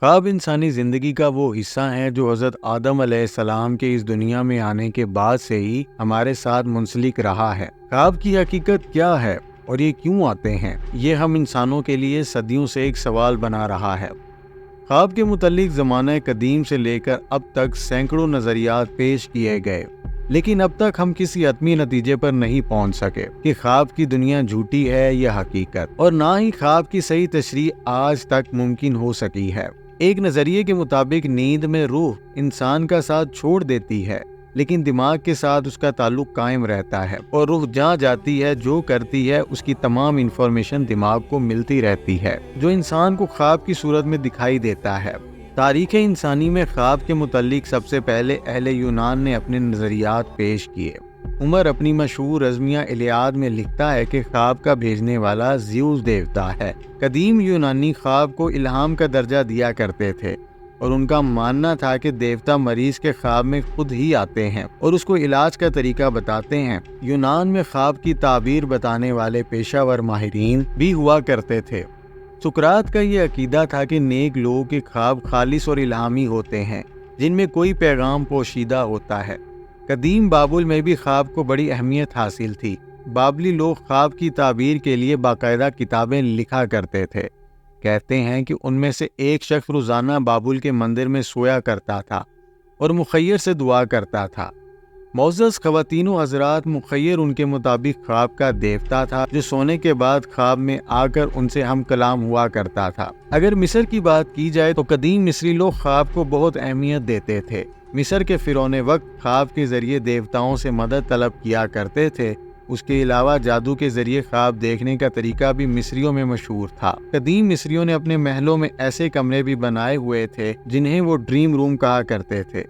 خواب انسانی زندگی کا وہ حصہ ہیں جو حضرت آدم علیہ السلام کے اس دنیا میں آنے کے بعد سے ہی ہمارے ساتھ منسلک رہا ہے۔ خواب کی حقیقت کیا ہے اور یہ کیوں آتے ہیں، یہ ہم انسانوں کے لیے صدیوں سے ایک سوال بنا رہا ہے۔ خواب کے متعلق زمانہ قدیم سے لے کر اب تک سینکڑوں نظریات پیش کیے گئے، لیکن اب تک ہم کسی حتمی نتیجے پر نہیں پہنچ سکے کہ خواب کی دنیا جھوٹی ہے یا حقیقت، اور نہ ہی خواب کی صحیح تشریح آج تک ممکن ہو سکی ہے۔ ایک نظریے کے مطابق نیند میں روح انسان کا ساتھ چھوڑ دیتی ہے، لیکن دماغ کے ساتھ اس کا تعلق قائم رہتا ہے، اور روح جہاں جاتی ہے، جو کرتی ہے، اس کی تمام انفارمیشن دماغ کو ملتی رہتی ہے، جو انسان کو خواب کی صورت میں دکھائی دیتا ہے۔ تاریخ انسانی میں خواب کے متعلق سب سے پہلے اہل یونان نے اپنے نظریات پیش کیے۔ عمر اپنی مشہور رزمیہ الیاد میں لکھتا ہے کہ خواب کا بھیجنے والا زیوس دیوتا ہے۔ قدیم یونانی خواب کو الہام کا درجہ دیا کرتے تھے، اور ان کا ماننا تھا کہ دیوتا مریض کے خواب میں خود ہی آتے ہیں اور اس کو علاج کا طریقہ بتاتے ہیں۔ یونان میں خواب کی تعبیر بتانے والے پیشہ ور ماہرین بھی ہوا کرتے تھے۔ سقراط کا یہ عقیدہ تھا کہ نیک لوگوں کے خواب خالص اور الہامی ہوتے ہیں، جن میں کوئی پیغام پوشیدہ ہوتا ہے۔ قدیم بابل میں بھی خواب کو بڑی اہمیت حاصل تھی۔ بابلی لوگ خواب کی تعبیر کے لیے باقاعدہ کتابیں لکھا کرتے تھے۔ کہتے ہیں کہ ان میں سے ایک شخص روزانہ بابل کے مندر میں سویا کرتا تھا اور مخیر سے دعا کرتا تھا۔ معزز خواتین و حضرات، مخیر ان کے مطابق خواب کا دیوتا تھا جو سونے کے بعد خواب میں آ کر ان سے ہم کلام ہوا کرتا تھا۔ اگر مصر کی بات کی جائے تو قدیم مصری لوگ خواب کو بہت اہمیت دیتے تھے۔ مصر کے فرعون وقت خواب کے ذریعے دیوتاؤں سے مدد طلب کیا کرتے تھے۔ اس کے علاوہ جادو کے ذریعے خواب دیکھنے کا طریقہ بھی مصریوں میں مشہور تھا۔ قدیم مصریوں نے اپنے محلوں میں ایسے کمرے بھی بنائے ہوئے تھے جنہیں وہ ڈریم روم کہا کرتے تھے،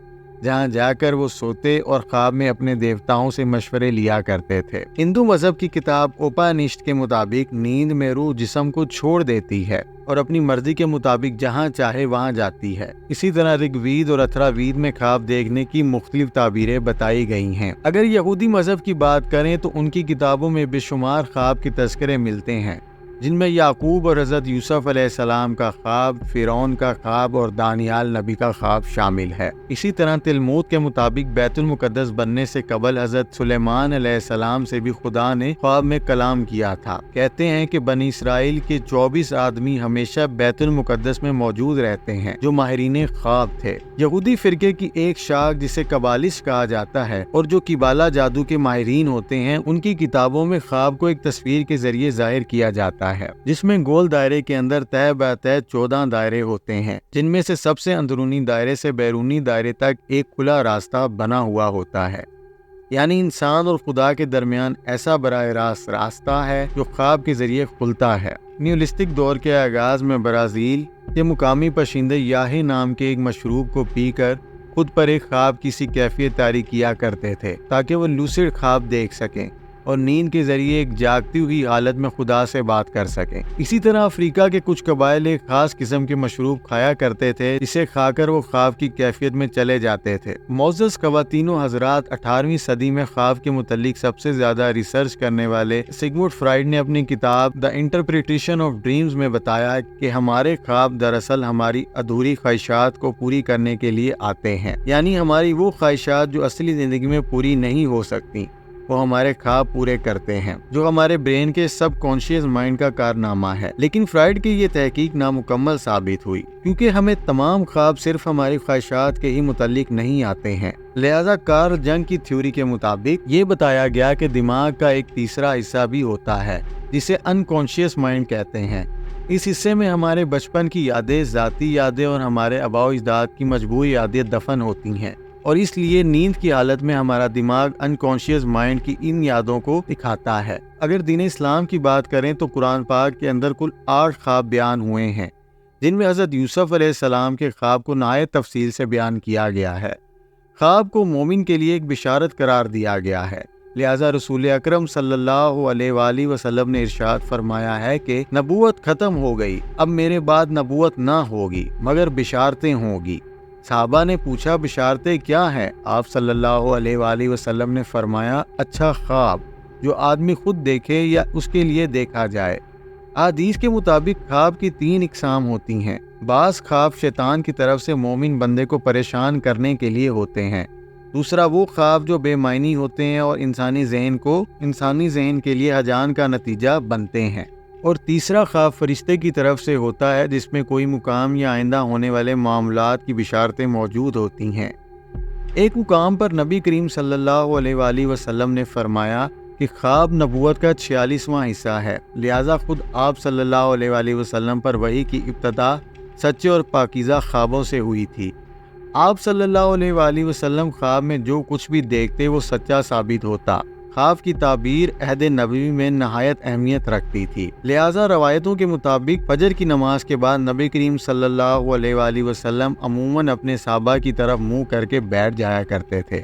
جہاں جا کر وہ سوتے اور خواب میں اپنے دیوتاؤں سے مشورے لیا کرتے تھے۔ ہندو مذہب کی کتاب اوپانشد کے مطابق نیند میں روح جسم کو چھوڑ دیتی ہے اور اپنی مرضی کے مطابق جہاں چاہے وہاں جاتی ہے۔ اسی طرح رگ وید اور اتھرا وید میں خواب دیکھنے کی مختلف تعبیریں بتائی گئی ہیں۔ اگر یہودی مذہب کی بات کریں تو ان کی کتابوں میں بے شمار خواب کے تذکرے ملتے ہیں، جن میں یعقوب اور حضرت یوسف علیہ السلام کا خواب، فرعون کا خواب اور دانیال نبی کا خواب شامل ہے۔ اسی طرح تلمود کے مطابق بیت المقدس بننے سے قبل حضرت سلیمان علیہ السلام سے بھی خدا نے خواب میں کلام کیا تھا۔ کہتے ہیں کہ بنی اسرائیل کے 24 آدمی ہمیشہ بیت المقدس میں موجود رہتے ہیں جو ماہرین خواب تھے۔ یہودی فرقے کی ایک شاخ جسے قبالش کہا جاتا ہے اور جو قبالہ جادو کے ماہرین ہوتے ہیں، ان کی کتابوں میں خواب کو ایک تصویر کے ذریعے ظاہر کیا جاتا ہے، جس میں گول دائرے کے اندر تہ بہ تہ 14 دائرے ہوتے ہیں، جن میں سے سب سے اندرونی دائرے سے بیرونی دائرے تک ایک کھلا راستہ بنا ہوا ہوتا ہے، یعنی انسان اور خدا کے درمیان ایسا براہ راست راستہ ہے جو خواب کے ذریعے کھلتا ہے۔ نیولسٹک دور کے آغاز میں برازیل کے مقامی باشندے یاہے نام کے ایک مشروب کو پی کر خود پر ایک خواب کی سی کیفیت طاری کیا کرتے تھے تاکہ وہ لوسیڈ خواب دیکھ سکیں اور نیند کے ذریعے ایک جاگتی ہوئی حالت میں خدا سے بات کر سکیں۔ اسی طرح افریقہ کے کچھ قبائل ایک خاص قسم کے مشروب کھایا کرتے تھے جسے کھا کر وہ خواب کی کیفیت میں چلے جاتے تھے۔ معزز خواتین و حضرات، 18ویں صدی میں خواب کے متعلق سب سے زیادہ ریسرچ کرنے والے سگمنڈ فرائیڈ نے اپنی کتاب دی انٹرپریٹیشن آف ڈریمز میں بتایا کہ ہمارے خواب دراصل ہماری ادھوری خواہشات کو پوری کرنے کے لیے آتے ہیں، یعنی ہماری وہ خواہشات جو اصلی زندگی میں پوری نہیں ہو سکتی، وہ ہمارے خواب پورے کرتے ہیں، جو ہمارے برین کے سب کانشیس مائنڈ کا کارنامہ ہے۔ لیکن فرائیڈ کی یہ تحقیق نامکمل ثابت ہوئی، کیونکہ ہمیں تمام خواب صرف ہماری خواہشات کے ہی متعلق نہیں آتے ہیں۔ لہذا کارل جنگ کی تھیوری کے مطابق یہ بتایا گیا کہ دماغ کا ایک تیسرا حصہ بھی ہوتا ہے جسے انکانشیس مائنڈ کہتے ہیں۔ اس حصے میں ہمارے بچپن کی یادیں، ذاتی یادیں اور ہمارے آباء و اجداد کی مجموعی یادیں دفن ہوتی ہیں، اور اس لیے نیند کی حالت میں ہمارا دماغ انکانشیس مائنڈ کی ان یادوں کو دکھاتا ہے۔ اگر دین اسلام کی بات کریں تو قرآن پاک کے اندر کل 8 خواب بیان ہوئے ہیں، جن میں حضرت یوسف علیہ السلام کے خواب کو نہایت تفصیل سے بیان کیا گیا ہے۔ خواب کو مومن کے لیے ایک بشارت قرار دیا گیا ہے، لہذا رسول اکرم صلی اللہ علیہ وآلہ وسلم نے ارشاد فرمایا ہے کہ نبوت ختم ہو گئی، اب میرے بعد نبوت نہ ہوگی مگر بشارتیں ہوں گی۔ صحابہ نے پوچھا بشارتیں کیا ہیں؟ آپ صلی اللہ علیہ وآلہ وسلم نے فرمایا اچھا خواب جو آدمی خود دیکھے یا اس کے لیے دیکھا جائے۔ حدیث کے مطابق خواب کی 3 اقسام ہوتی ہیں۔ بعض خواب شیطان کی طرف سے مومن بندے کو پریشان کرنے کے لیے ہوتے ہیں، دوسرا وہ خواب جو بے معنی ہوتے ہیں اور انسانی ذہن کے لیے ہجان کا نتیجہ بنتے ہیں، اور تیسرا خواب فرشتے کی طرف سے ہوتا ہے جس میں کوئی مقام یا آئندہ ہونے والے معاملات کی بشارتیں موجود ہوتی ہیں۔ ایک مقام پر نبی کریم صلی اللہ علیہ وآلہ وسلم نے فرمایا کہ خواب نبوت کا 46واں حصہ ہے، لہٰذا خود آپ صلی اللہ علیہ وآلہ وسلم پر وحی کی ابتدا سچے اور پاکیزہ خوابوں سے ہوئی تھی۔ آپ صلی اللہ علیہ وآلہ وسلم خواب میں جو کچھ بھی دیکھتے وہ سچا ثابت ہوتا۔ خواب کی تعبیر عہد نبوی میں نہایت اہمیت رکھتی تھی، لہٰذا روایتوں کے مطابق فجر کی نماز کے بعد نبی کریم صلی اللہ علیہ وآلہ وسلم عموماً اپنے صحابہ کی طرف منہ کر کے بیٹھ جایا کرتے تھے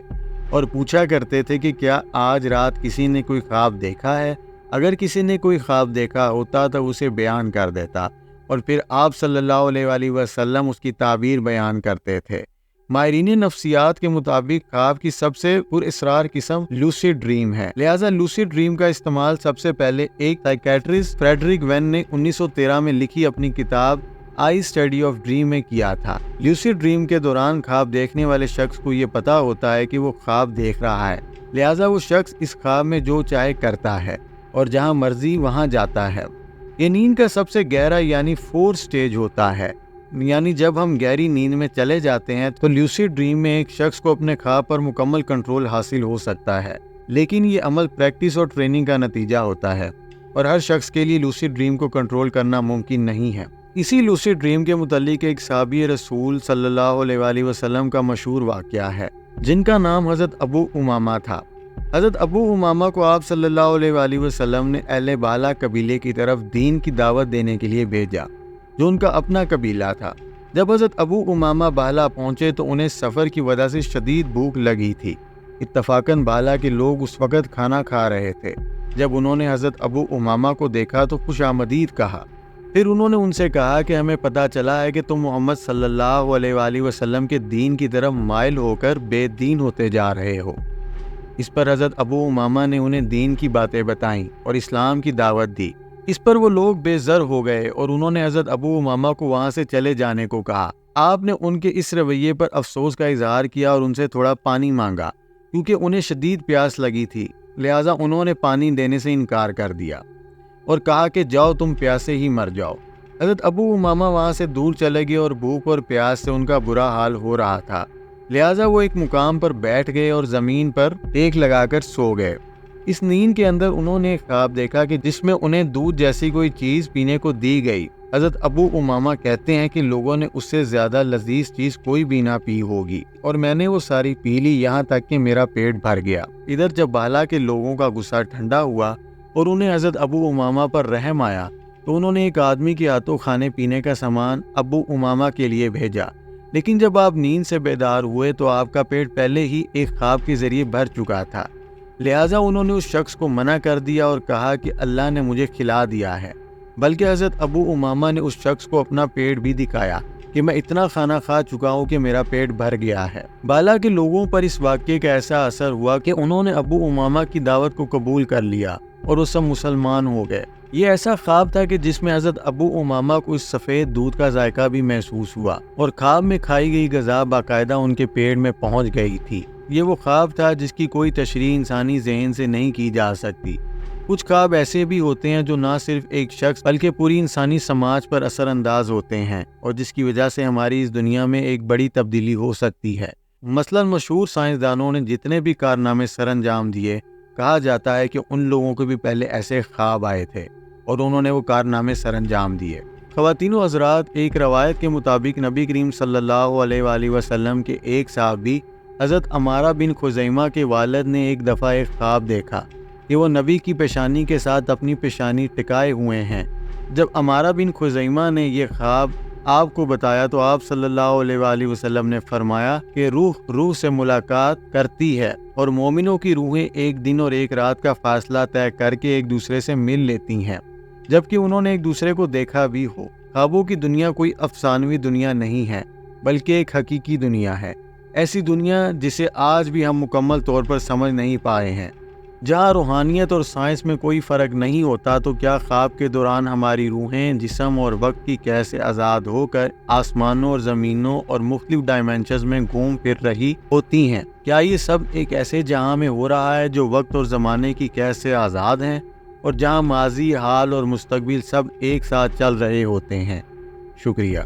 اور پوچھا کرتے تھے کہ کیا آج رات کسی نے کوئی خواب دیکھا ہے؟ اگر کسی نے کوئی خواب دیکھا ہوتا تو اسے بیان کر دیتا، اور پھر آپ صلی اللہ علیہ وآلہ وسلم اس کی تعبیر بیان کرتے تھے۔ ماہرین نفسیات کے مطابق خواب کی سب سے پر اسرار قسم لوسیڈ ڈریم ہے، لہٰذا لوسیڈ ڈریم کا استعمال سب سے پہلے ایک سائیکیٹرسٹ فریڈرک وین نے 1913 میں لکھی اپنی کتاب آئی اسٹڈی آف ڈریم میں کیا تھا۔ لوسیڈ ڈریم کے دوران خواب دیکھنے والے شخص کو یہ پتا ہوتا ہے کہ وہ خواب دیکھ رہا ہے، لہٰذا وہ شخص اس خواب میں جو چاہے کرتا ہے اور جہاں مرضی وہاں جاتا ہے۔ یہ نیند کا سب سے گہرا یعنی 4 سٹیج ہوتا ہے، یعنی جب ہم گہری نیند میں چلے جاتے ہیں تو لوسیڈ ڈریم میں ایک شخص کو اپنے خواب پر مکمل کنٹرول حاصل ہو سکتا ہے، لیکن یہ عمل پریکٹس اور ٹریننگ کا نتیجہ ہوتا ہے، اور ہر شخص کے لیے لوسیڈ ڈریم کو کنٹرول کرنا ممکن نہیں ہے۔ اسی لوسیڈ ڈریم کے متعلق ایک صحابی رسول صلی اللہ علیہ وآلہ وسلم کا مشہور واقعہ ہے، جن کا نام حضرت ابو امامہ تھا۔ حضرت ابو امامہ کو آپ صلی اللہ علیہ وآلہ وسلم نے اہل بالا قبیلے کی طرف دین کی دعوت دینے کے لیے بھیجا، جو ان کا اپنا قبیلہ تھا۔ جب حضرت ابو امامہ بالا پہنچے تو انہیں سفر کی وجہ سے شدید بھوک لگی تھی۔ اتفاقاً بالا کے لوگ اس وقت کھانا کھا رہے تھے۔ جب انہوں نے حضرت ابو امامہ کو دیکھا تو خوش آمدید کہا۔ پھر انہوں نے ان سے کہا کہ ہمیں پتہ چلا ہے کہ تم محمد صلی اللہ علیہ وآلہ وسلم کے دین کی طرف مائل ہو کر بے دین ہوتے جا رہے ہو۔ اس پر حضرت ابو امامہ نے انہیں دین کی باتیں بتائیں اور اسلام کی دعوت دی۔ اس پر وہ لوگ بے زر ہو گئے اور انہوں نے حضرت ابو امامہ کو وہاں سے چلے جانے کو کہا۔ آپ نے ان کے اس رویے پر افسوس کا اظہار کیا اور ان سے تھوڑا پانی مانگا، کیونکہ انہیں شدید پیاس لگی تھی، لہٰذا انہوں نے پانی دینے سے انکار کر دیا اور کہا کہ جاؤ تم پیاسے ہی مر جاؤ۔ حضرت ابو امامہ وہاں سے دور چلے گئے اور بھوک اور پیاس سے ان کا برا حال ہو رہا تھا، لہٰذا وہ ایک مقام پر بیٹھ گئے اور زمین پر ٹیک لگا کر سو گئے۔ اس نیند کے اندر انہوں نے ایک خواب دیکھا کہ جس میں انہیں دودھ جیسی کوئی چیز پینے کو دی گئی۔ حضرت ابو امامہ کہتے ہیں کہ لوگوں نے اس سے زیادہ لذیذ چیز کوئی بھی نہ پی ہوگی، اور میں نے وہ ساری پی لی یہاں تک کہ میرا پیٹ بھر گیا۔ ادھر جب بالا کے لوگوں کا غصہ ٹھنڈا ہوا اور انہیں حضرت ابو امامہ پر رحم آیا تو انہوں نے ایک آدمی کے ہاتھوں کھانے پینے کا سامان ابو امامہ کے لیے بھیجا، لیکن جب آپ نیند سے بیدار ہوئے تو آپ کا پیٹ پہلے ہی ایک خواب کے ذریعے بھر چکا تھا، لہٰذا انہوں نے اس شخص کو منع کر دیا اور کہا کہ اللہ نے مجھے کھلا دیا ہے، بلکہ حضرت ابو امامہ نے اس شخص کو اپنا پیٹ بھی دکھایا کہ میں اتنا کھانا کھا چکا ہوں کہ میرا پیٹ بھر گیا ہے۔ بالا کے لوگوں پر اس واقعے کا ایسا اثر ہوا کہ انہوں نے ابو امامہ کی دعوت کو قبول کر لیا اور وہ سب مسلمان ہو گئے۔ یہ ایسا خواب تھا کہ جس میں حضرت ابو امامہ کو اس سفید دودھ کا ذائقہ بھی محسوس ہوا اور خواب میں کھائی گئی غذا باقاعدہ ان کے پیٹ میں پہنچ گئی تھی۔ یہ وہ خواب تھا جس کی کوئی تشریح انسانی ذہن سے نہیں کی جا سکتی۔ کچھ خواب ایسے بھی ہوتے ہیں جو نہ صرف ایک شخص بلکہ پوری انسانی سماج پر اثر انداز ہوتے ہیں اور جس کی وجہ سے ہماری اس دنیا میں ایک بڑی تبدیلی ہو سکتی ہے۔ مثلاً مشہور سائنسدانوں نے جتنے بھی کارنامے سر انجام دیے، کہا جاتا ہے کہ ان لوگوں کو بھی پہلے ایسے خواب آئے تھے اور انہوں نے وہ کارنامے سر انجام دیے۔ خواتین و حضرات، ایک روایت کے مطابق نبی کریم صلی اللہ علیہ وآلہ وسلم کے ایک صحابی حضرت عمارہ بن خزیمہ کے والد نے ایک دفعہ ایک خواب دیکھا کہ وہ نبی کی پیشانی کے ساتھ اپنی پیشانی ٹکائے ہوئے ہیں۔ جب عمارہ بن خزیمہ نے یہ خواب آپ کو بتایا تو آپ صلی اللہ علیہ وآلہ وسلم نے فرمایا کہ روح سے ملاقات کرتی ہے اور مومنوں کی روحیں ایک دن اور ایک رات کا فاصلہ طے کر کے ایک دوسرے سے مل لیتی ہیں، جبکہ انہوں نے ایک دوسرے کو دیکھا بھی ہو۔ خوابوں کی دنیا کوئی افسانوی دنیا نہیں ہے بلکہ ایک حقیقی دنیا ہے، ایسی دنیا جسے آج بھی ہم مکمل طور پر سمجھ نہیں پائے ہیں۔ جہاں روحانیت اور سائنس میں کوئی فرق نہیں ہوتا تو کیا خواب کے دوران ہماری روحیں جسم اور وقت کی قید سے آزاد ہو کر آسمانوں اور زمینوں اور مختلف ڈائمینشنز میں گھوم پھر رہی ہوتی ہیں؟ کیا یہ سب ایک ایسے جہاں میں ہو رہا ہے جو وقت اور زمانے کی قید سے آزاد ہیں اور جہاں ماضی، حال اور مستقبل سب ایک ساتھ چل رہے ہوتے ہیں؟ شکریہ۔